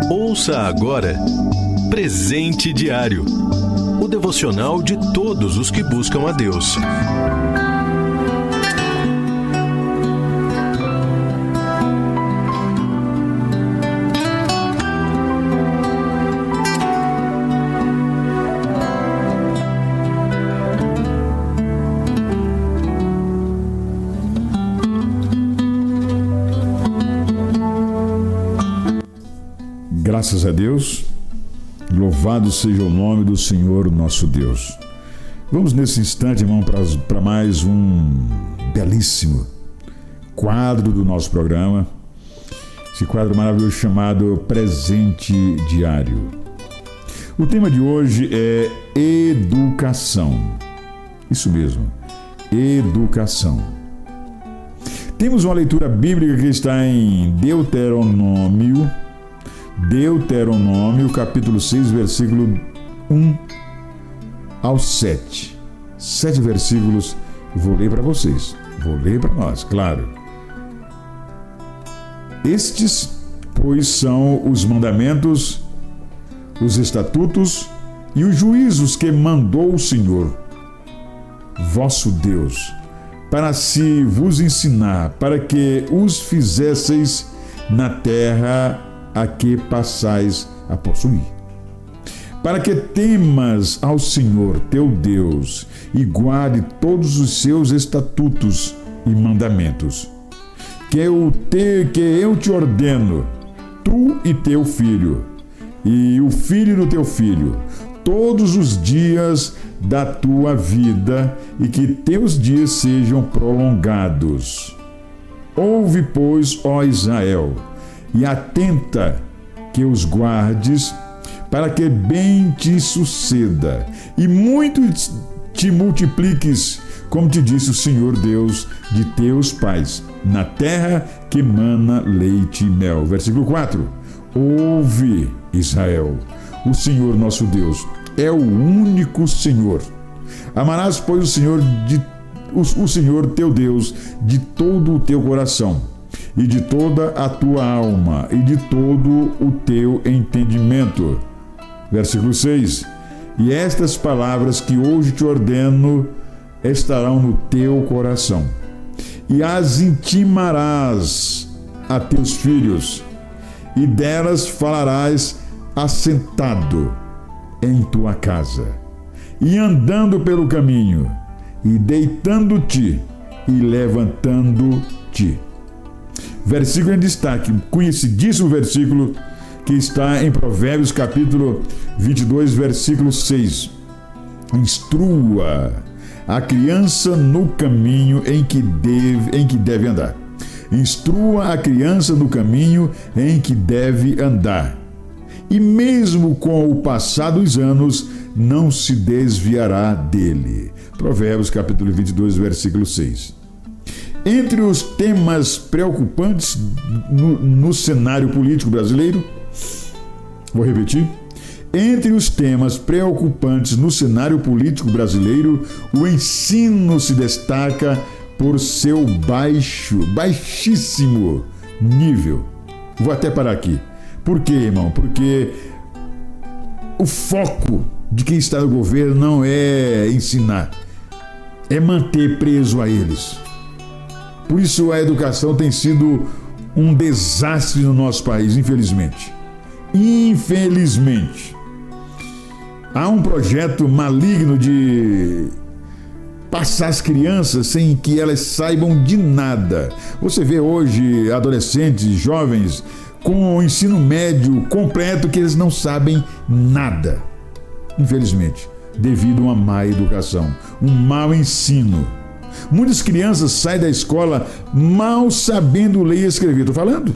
Ouça agora Presente Diário, o devocional de todos os que buscam a Deus. Graças a Deus, louvado seja o nome do Senhor nosso Deus. Vamos nesse instante, irmão, para mais um belíssimo quadro do nosso programa. Esse quadro maravilhoso chamado Presente Diário. O tema de hoje é educação. Isso mesmo, educação. Temos uma leitura bíblica que está em Deuteronômio, capítulo 6, versículo 1 ao 7. 7 versículos, vou ler para vocês. Vou ler para nós, claro. Estes, pois, são os mandamentos, os estatutos e os juízos que mandou o Senhor, vosso Deus, para se vos ensinar, para que os fizesseis na terra a que passais a possuir, para que temas ao Senhor teu Deus e guarde todos os seus estatutos e mandamentos, que eu te ordeno, tu e teu filho, e o filho do teu filho, todos os dias da tua vida, e que teus dias sejam prolongados. Ouve, pois, ó Israel, e atenta que os guardes, para que bem te suceda, e muito te multipliques, como te disse o Senhor Deus de teus pais, na terra que mana leite e mel. Versículo 4. Ouve, Israel, o Senhor nosso Deus é o único Senhor. Amarás, pois, o Senhor teu Deus de todo o teu coração, e de toda a tua alma, e de todo o teu entendimento. Versículo 6. E estas palavras que hoje te ordeno estarão no teu coração, e as intimarás a teus filhos, e delas falarás assentado em tua casa, e andando pelo caminho, e deitando-te, e levantando-te. Versículo em destaque, conhecidíssimo versículo que está em Provérbios capítulo 22, versículo 6. Instrua a criança no caminho em que deve andar. Instrua a criança no caminho em que deve andar. E mesmo com o passar dos anos, não se desviará dele. Provérbios capítulo 22, versículo 6. Entre os temas preocupantes no cenário político brasileiro, vou repetir, entre os temas preocupantes no cenário político brasileiro, o ensino se destaca por seu baixíssimo nível. Vou até parar aqui. Por quê, irmão? Porque o foco de quem está no governo não é ensinar, é manter preso a eles. Por isso a educação tem sido um desastre no nosso país, infelizmente. Infelizmente. Há um projeto maligno de passar as crianças sem que elas saibam de nada. Você vê hoje adolescentes, jovens, com o ensino médio completo que eles não sabem nada. Infelizmente, devido a uma má educação, um mau ensino. Muitas crianças saem da escola mal sabendo ler e escrever. Estou falando?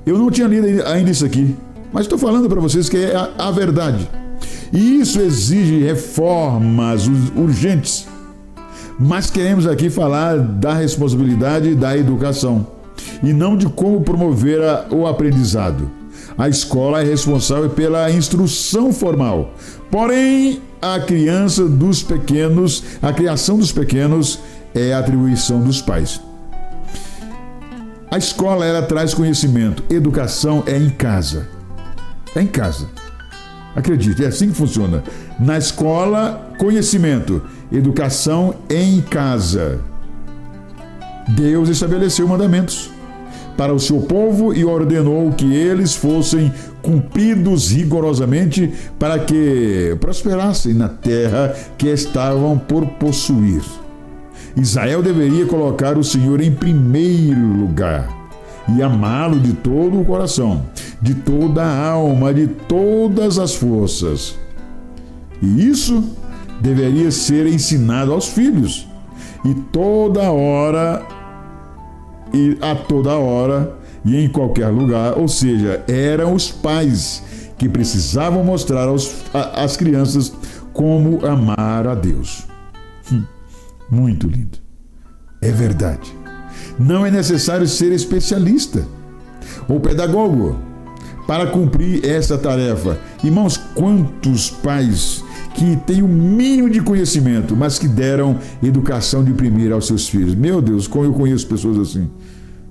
Eu não tinha lido ainda isso aqui, mas estou falando para vocês que é a verdade. E isso exige reformas urgentes. Mas queremos aqui falar da responsabilidade da educação e não de como promover o aprendizado. A escola é responsável pela instrução formal. Porém, a criação dos pequenos é atribuição dos pais. A escola, ela traz conhecimento. Educação é em casa. É em casa. Acredite, é assim que funciona. Na escola, conhecimento. Educação em casa. Deus estabeleceu mandamentos para o seu povo e ordenou que eles fossem cumpridos rigorosamente para que prosperassem na terra que estavam por possuir. Israel deveria colocar o Senhor em primeiro lugar e amá-lo de todo o coração, de toda a alma, de todas as forças. E isso deveria ser ensinado aos filhos, e toda hora, e a toda hora, e em qualquer lugar. Ou seja, eram os pais que precisavam mostrar às crianças como amar a Deus. Muito lindo. É verdade. Não é necessário ser especialista ou pedagogo para cumprir essa tarefa. Irmãos, quantos pais que têm o mínimo de conhecimento, mas que deram educação de primeira aos seus filhos. Meu Deus, como eu conheço pessoas assim,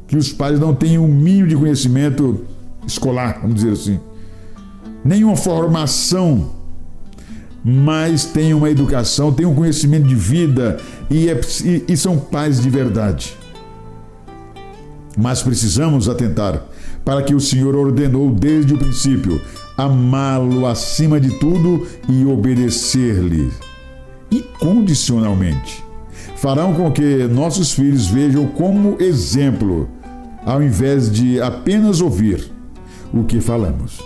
que os pais não têm o mínimo de conhecimento escolar, vamos dizer assim, nenhuma formação, mas têm uma educação, têm um conhecimento de vida e são pais de verdade. Mas precisamos atentar para que o Senhor ordenou desde o princípio amá-lo acima de tudo e obedecer-lhe incondicionalmente. Farão com que nossos filhos vejam como exemplo, ao invés de apenas ouvir o que falamos.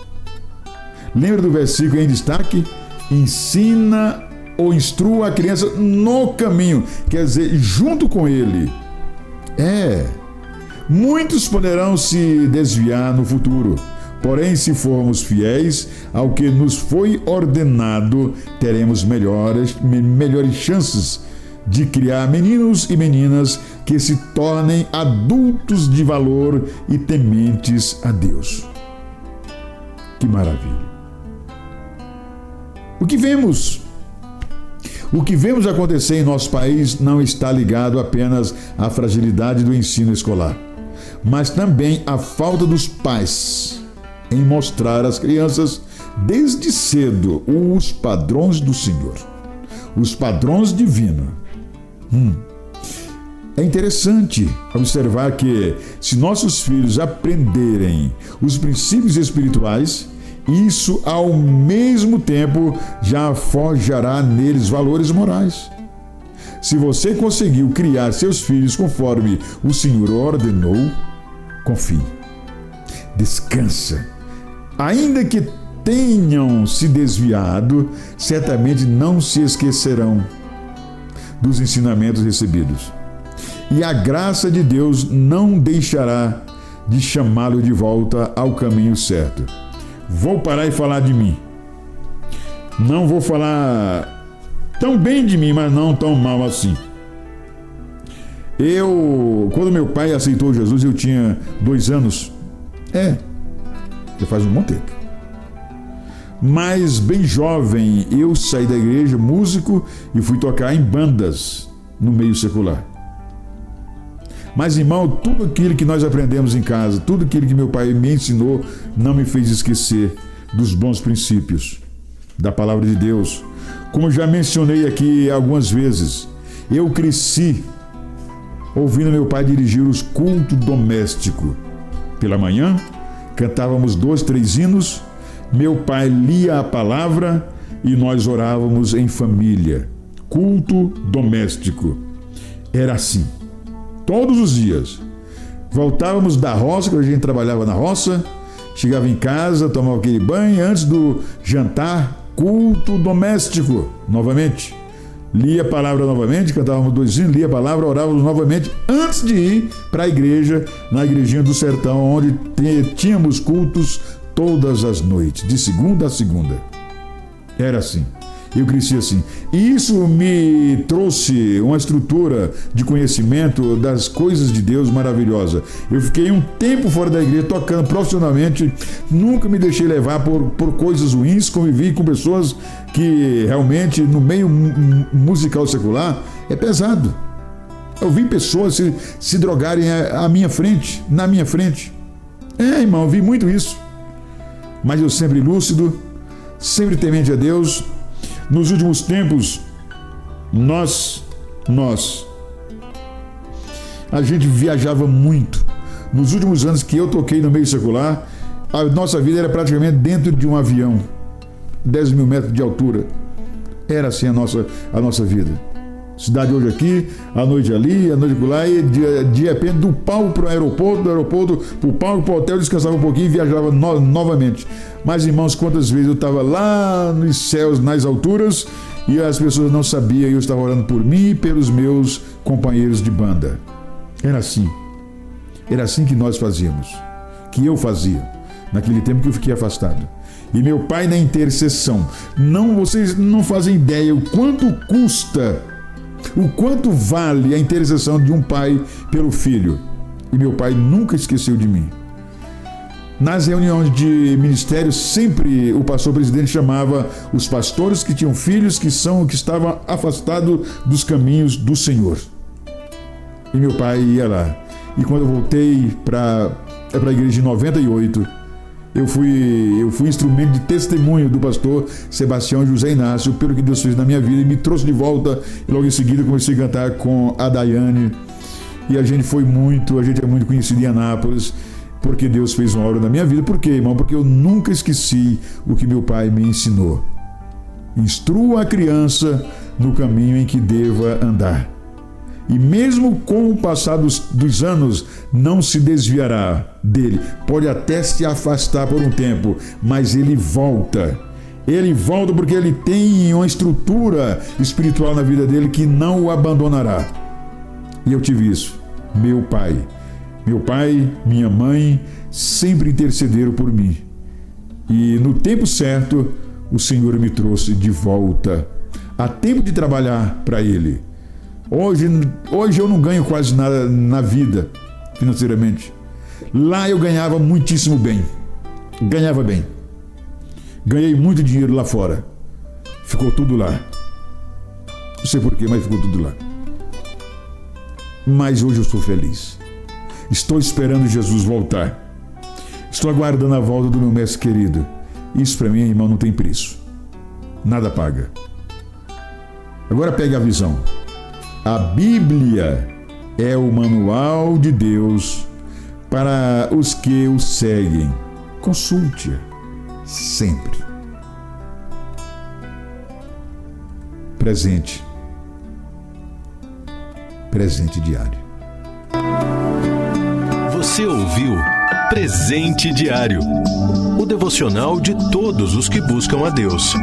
Lembra do versículo em destaque? Ensina ou instrua a criança no caminho, quer dizer, junto com ele. Muitos poderão se desviar no futuro, porém, se formos fiéis ao que nos foi ordenado, teremos melhores chances de criar meninos e meninas que se tornem adultos de valor e tementes a Deus. Que maravilha! O que vemos acontecer em nosso país não está ligado apenas à fragilidade do ensino escolar, mas também à falta dos pais em mostrar às crianças desde cedo os padrões do Senhor, os padrões divinos. É interessante observar que, se nossos filhos aprenderem os princípios espirituais, isso ao mesmo tempo já forjará neles valores morais. Se você conseguiu criar seus filhos conforme o Senhor ordenou, confie, descansa. Ainda que tenham se desviado, certamente não se esquecerão dos ensinamentos recebidos. E a graça de Deus não deixará de chamá-lo de volta ao caminho certo. Vou parar e falar de mim. Não vou falar tão bem de mim, mas não tão mal assim. Quando meu pai aceitou Jesus, eu tinha 2 anos. Já faz um bom tempo. Mas bem jovem, eu saí da igreja, músico, e fui tocar em bandas no meio secular. Mas, irmão, tudo aquilo que nós aprendemos em casa, tudo aquilo que meu pai me ensinou, não me fez esquecer dos bons princípios da palavra de Deus. Como já mencionei aqui algumas vezes, eu cresci ouvindo meu pai dirigir os cultos domésticos. Pela manhã, cantávamos 2, 3 hinos, meu pai lia a palavra e nós orávamos em família. Culto doméstico. Era assim, todos os dias. Voltávamos da roça, quando a gente trabalhava na roça, chegava em casa, tomava aquele banho, antes do jantar, culto doméstico, novamente. Lia a palavra novamente, cantávamos 2 hinos, lia a palavra, orávamos novamente, antes de ir para a igreja, na igrejinha do sertão, onde tínhamos cultos todas as noites, de segunda a segunda. Era assim. Eu cresci assim. E isso me trouxe uma estrutura de conhecimento das coisas de Deus maravilhosa. Eu fiquei um tempo fora da igreja, tocando profissionalmente, nunca me deixei levar por coisas ruins, convivi com pessoas que realmente, no meio musical secular, é pesado. Eu vi pessoas se drogarem à minha frente, na minha frente. Irmão, eu vi muito isso. mas eu sempre lúcido, sempre temente a Deus. Nos últimos tempos, a gente viajava muito. Nos últimos anos que eu toquei no meio secular, a nossa vida era praticamente dentro de um avião, 10 mil metros de altura. Era assim a nossa vida. Cidade hoje aqui, a noite ali, a noite lá, e de repente do palco para o aeroporto, do aeroporto para o palco, para o hotel, descansava um pouquinho e viajava novamente. Mas, irmãos, quantas vezes eu estava lá nos céus, nas alturas, e as pessoas não sabiam, e eu estava orando por mim e pelos meus companheiros de banda. Era assim. Era assim que nós fazíamos, que eu fazia, naquele tempo que eu fiquei afastado. E meu pai na intercessão. Vocês não fazem ideia o quanto custa, o quanto vale a intercessão de um pai pelo filho. E meu pai nunca esqueceu de mim. Nas reuniões de ministério, sempre o pastor presidente chamava os pastores que tinham filhos que estavam afastados dos caminhos do Senhor. E meu pai ia lá. E quando eu voltei para a igreja em 98, eu fui instrumento de testemunho do pastor Sebastião José Inácio pelo que Deus fez na minha vida, e me trouxe de volta. E logo em seguida comecei a cantar com a Daiane. E a gente é muito conhecido em Anápolis, porque Deus fez uma obra na minha vida. Por quê, irmão? Porque eu nunca esqueci o que meu pai me ensinou. Instrua a criança no caminho em que deva andar. E mesmo com o passar dos anos, não se desviará dele. Pode até se afastar por um tempo, mas ele volta. Ele volta porque ele tem uma estrutura espiritual na vida dele que não o abandonará. E eu tive isso. Meu pai, minha mãe sempre intercederam por mim. E no tempo certo, o Senhor me trouxe de volta. Há tempo de trabalhar para Ele. Hoje eu não ganho quase nada na vida, financeiramente. Lá eu ganhava muitíssimo bem. Ganhava bem. Ganhei muito dinheiro lá fora. Ficou tudo lá. Não sei porquê, mas ficou tudo lá. Mas hoje eu sou feliz. Estou esperando Jesus voltar. Estou aguardando a volta do meu mestre querido. Isso para mim, irmão, não tem preço. Nada paga. Agora pegue a visão. A Bíblia é o manual de Deus para os que o seguem. Consulte-a sempre. Presente diário. Você ouviu Presente Diário, o devocional de todos os que buscam a Deus.